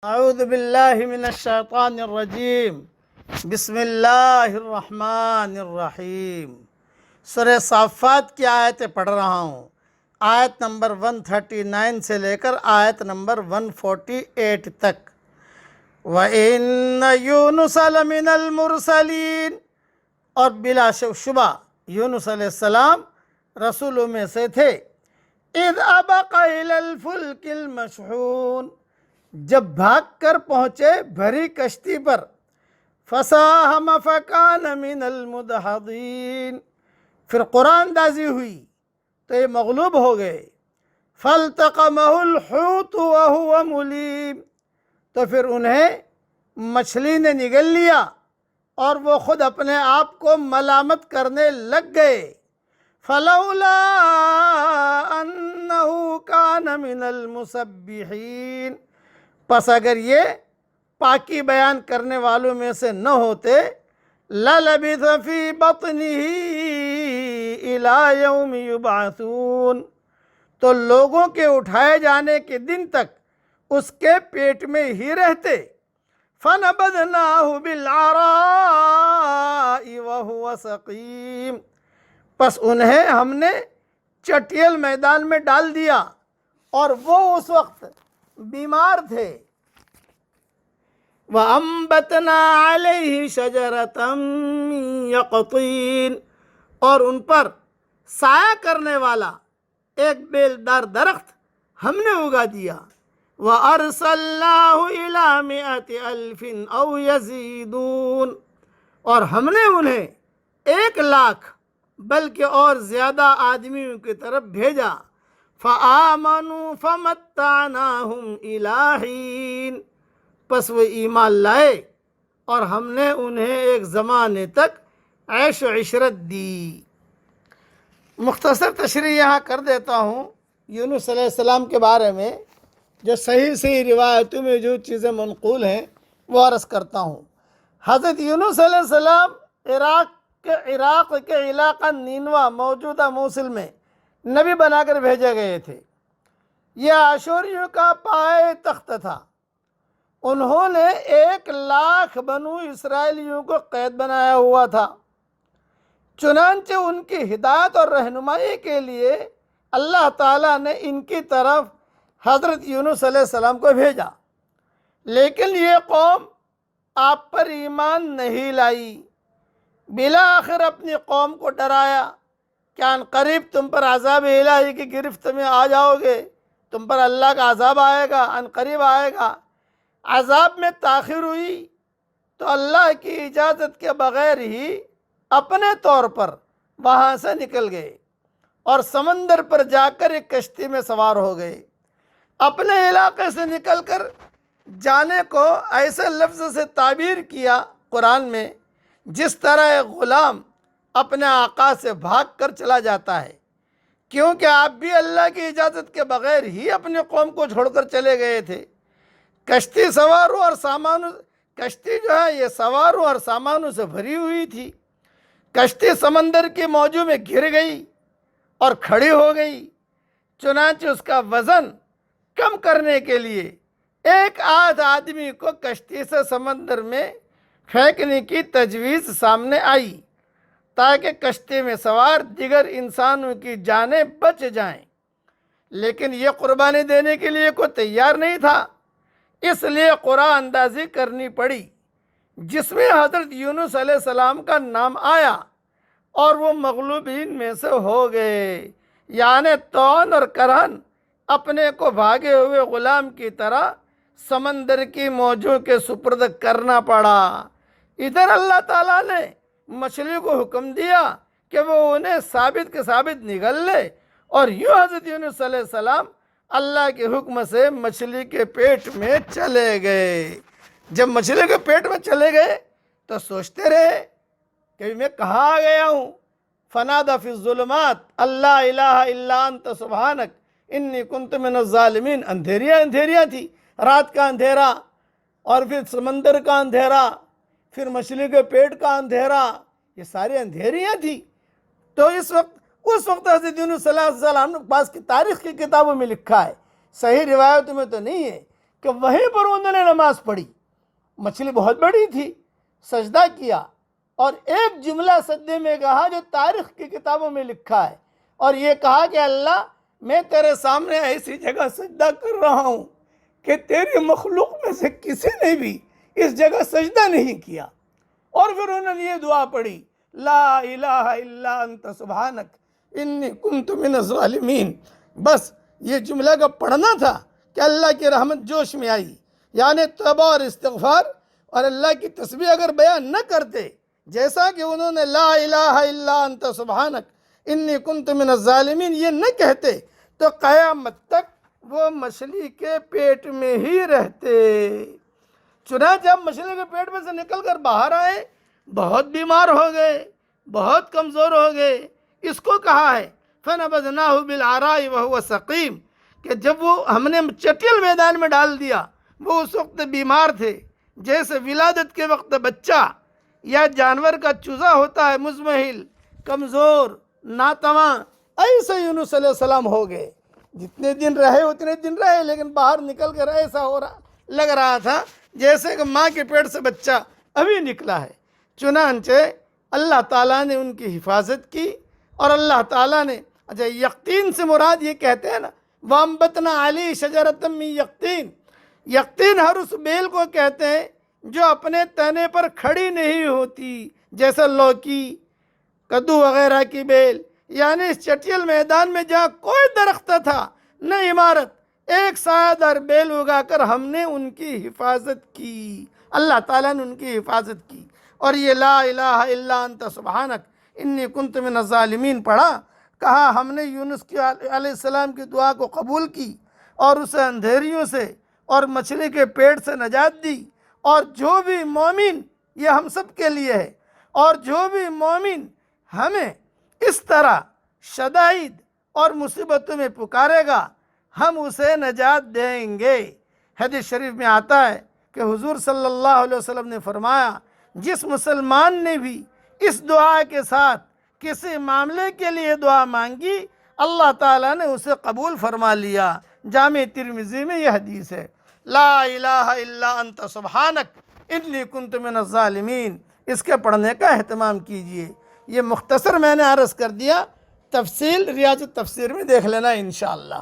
اعوذ باللہ من الشیطان الرجیم بسم اللہ الرحمن الرحیم۔ سورہ صافات کی آیتیں پڑھ رہا ہوں، آیت نمبر 139 سے لے کر آیت نمبر 148 تک۔ وَإِنَّ يُونُسَ لَمِنَ الْمُرْسَلِينَ، اور بلا شبہ یونس علیہ السلام رسولوں میں سے تھے۔ اِذْ أَبَقَ إِلَى الْفُلْكِ الْمَشْحُونِ، جب بھاگ کر پہنچے بھری کشتی پر۔ فَسَاهَمَ فَكَانَ مِنَ الْمُدْحَضِينَ، پھر قرآن اندازی ہوئی تو یہ مغلوب ہو گئے۔ فَالْتَقَمَهُ الْحُوتُ وَهُوَ مُلِيمٌ، تو پھر انہیں مچھلی نے نگل لیا اور وہ خود اپنے آپ کو ملامت کرنے لگ گئے۔ فَلَوْلَا أَنَّهُ كَانَ مِنَ الْمُسَبِّحِينَ، پس اگر یہ پاکی بیان کرنے والوں میں سے نہ ہوتے، لَلَبِثَ فِي بَطْنِهِ إِلَى يَوْمِ يُبْعَثُونَ، تو لوگوں کے اٹھائے جانے کے دن تک اس کے پیٹ میں ہی رہتے۔ فَنَبَذْنَاهُ بِالْعَرَاءِ وَهُوَ سَقِيمٌ، پس انہیں ہم نے چٹیل میدان میں ڈال دیا اور وہ اس وقت بیمار تھے۔ وَأَنبَتْنَا عَلَيْهِ شَجَرَةً مِّن يَقْطِينٍ، اور ان پر سایہ کرنے والا ایک بیلدار درخت ہم نے اگا دیا۔ وَأَرْسَلْنَاهُ إِلَى 100,000 أَوْ يَزِيدُونَ، اور ہم نے انہیں 1,00,000 بلکہ اور زیادہ آدمیوں کی طرف بھیجا۔ فَآمَنُوا فَمَتَّعْنَاهُمْ إِلَى حِينٍ، پس وہ ایمان لائے اور ہم نے انہیں ایک زمانے تک عیش و عشرت دی۔ مختصر تشریح یہاں کر دیتا ہوں یونس علیہ السلام کے بارے میں، جو صحیح روایتوں میں جو چیزیں منقول ہیں وہ عرض کرتا ہوں۔ حضرت یونس علیہ السلام عراق کے علاقہ نینوا موجودہ موصل میں نبی بنا کر بھیجے گئے تھے۔ یہ آشوریوں کا پائے تخت تھا۔ انہوں نے 1,00,000 بنو اسرائیلیوں کو قید بنایا ہوا تھا۔ چنانچہ ان کی ہدایت اور رہنمائی کے لیے اللہ تعالیٰ نے ان کی طرف حضرت یونس علیہ السلام کو بھیجا، لیکن یہ قوم آپ پر ایمان نہیں لائی۔ بالآخر اپنی قوم کو ڈرایا کہ ان قریب تم پر عذاب الہی کی گرفت میں آ جاؤ گے، تم پر اللہ کا عذاب آئے گا، ان قریب آئے گا۔ عذاب میں تاخیر ہوئی تو اللہ کی اجازت کے بغیر ہی اپنے طور پر وہاں سے نکل گئے اور سمندر پر جا کر ایک کشتی میں سوار ہو گئے۔ اپنے علاقے سے نکل کر جانے کو ایسے لفظ سے تعبیر کیا قرآن میں جس طرح ایک غلام اپنے آقا سے بھاگ کر چلا جاتا ہے، کیونکہ آپ بھی اللہ کی اجازت کے بغیر ہی اپنی قوم کو چھوڑ کر چلے گئے تھے۔ کشتی سواروں اور سامانوں، کشتی جو ہے یہ سواروں اور سامانوں سے بھری ہوئی تھی۔ کشتی سمندر کی موجوں میں گر گئی اور کھڑی ہو گئی۔ چنانچہ اس کا وزن کم کرنے کے لیے ایک آدھ آدمی کو کشتی سے سمندر میں پھینکنے کی تجویز سامنے آئی تاکہ کشتی میں سوار دیگر انسانوں کی جانیں بچ جائیں، لیکن یہ قربانی دینے کے لیے کوئی تیار نہیں تھا، اس لیے قرآن اندازی کرنی پڑی جس میں حضرت یونس علیہ السلام کا نام آیا اور وہ مغلوبین میں سے ہو گئے، یعنی طعن اور کرہن اپنے کو بھاگے ہوئے غلام کی طرح سمندر کی موجوں کے سپرد کرنا پڑا۔ ادھر اللہ تعالیٰ نے مچھلی کو حکم دیا کہ وہ انہیں ثابت کے ثابت نگل لے، اور یوں حضرت یونس علیہ السلام اللہ کے حکم سے مچھلی کے پیٹ میں چلے گئے۔ جب مچھلی کے پیٹ میں چلے گئے تو سوچتے رہے کہ میں کہاں آ گیا ہوں۔ فنادى في الظلمات اللہ الہ الا انت سبحانک انی کنت من الظالمین، اندھیریاں تھی، رات کا اندھیرا اور پھر سمندر کا اندھیرا، پھر مچھلی کے پیٹ کا اندھیرا، یہ ساری اندھیریاں تھی۔ تو اس وقت حضرت یونس صلی اللہ علیہ وسلم کے پاس کی تاریخ کی کتابوں میں لکھا ہے، صحیح روایتوں میں تو نہیں ہے کہ وہیں پر انہوں نے نماز پڑھی. مچھلی بہت بڑی تھی, سجدہ کیا اور ایک جملہ سجدے میں کہا جو تاریخ کی کتابوں میں لکھا ہے, اور یہ کہا کہ اللہ میں تیرے سامنے ایسی جگہ سجدہ کر رہا ہوں کہ تیری مخلوق میں سے کسی نے بھی اس جگہ سجدہ نہیں کیا. اور پھر انہوں نے یہ دعا پڑھی, لا الہ الا انت سبحانک انی کنت من الظالمین. بس یہ جملہ کا پڑھنا تھا کہ اللہ کی رحمت جوش میں آئی, یعنی توبہ اور استغفار اور اللہ کی تسبیح اگر بیان نہ کرتے, جیسا کہ انہوں نے لا الہ الا انت سبحانک انی کنت من الظالمین یہ نہ کہتے, تو قیامت تک وہ مچھلی کے پیٹ میں ہی رہتے. چنانچہ جب مچھلی کے پیٹ میں سے نکل کر باہر آئے, بہت بیمار ہو گئے, بہت کمزور ہو گئے. اس کو کہا ہے فَنَبَذْنَاهُ بِالْعَرَاءِ وَهُوَ سَقِيمٌ, کہ جب وہ ہم نے چٹیل میدان میں ڈال دیا, وہ اس وقت بیمار تھے جیسے ولادت کے وقت بچہ یا جانور کا چوزا ہوتا ہے, مزمحل, کمزور, ناتواں. ایسے یونس علیہ السلام ہو گئے. جتنے دن رہے اتنے دن رہے, لیکن باہر نکل کر ایسا ہو رہا لگ رہا تھا جیسے کہ ماں کے پیٹ سے بچہ ابھی نکلا ہے. چنانچہ اللہ تعالیٰ نے ان کی حفاظت کی, اور اللہ تعالیٰ نے, اچھا یقطین سے مراد یہ کہتے ہیں نا, وَأَنبَتْنَا عَلَيْهِ شَجَرَةً مِّن یقطین. یقطین ہر اس بیل کو کہتے ہیں جو اپنے تنے پر کھڑی نہیں ہوتی, جیسے لوکی, کدو وغیرہ کی بیل. یعنی اس چٹیل میدان میں جہاں کوئی درخت تھا نہ عمارت, ایک سایہ دار بیل اگا کر ہم نے ان کی حفاظت کی. اللہ تعالیٰ نے ان کی حفاظت کی. اور یہ لا الہ الا انت سبحانک انی کنت من الظالمین پڑھا, کہا ہم نے یونس علیہ السلام کی دعا کو قبول کی اور اسے اندھیریوں سے اور مچھلی کے پیٹ سے نجات دی. اور جو بھی مومن, یہ ہم سب کے لیے ہے, اور جو بھی مومن ہمیں اس طرح شدائد اور مصیبتوں میں پکارے گا ہم اسے نجات دیں گے. حدیث شریف میں آتا ہے کہ حضور صلی اللہ علیہ وسلم نے فرمایا, جس مسلمان نے بھی اس دعا کے ساتھ کسی معاملے کے لیے دعا مانگی, اللہ تعالیٰ نے اسے قبول فرما لیا. جامع ترمذی میں یہ حدیث ہے. لا الہ الا انت سبحانک انی کنت من الظالمین. اس کے پڑھنے کا اہتمام کیجئے. یہ مختصر میں نے عرض کر دیا, تفصیل ریاض التفسیر میں دیکھ لینا انشاءاللہ.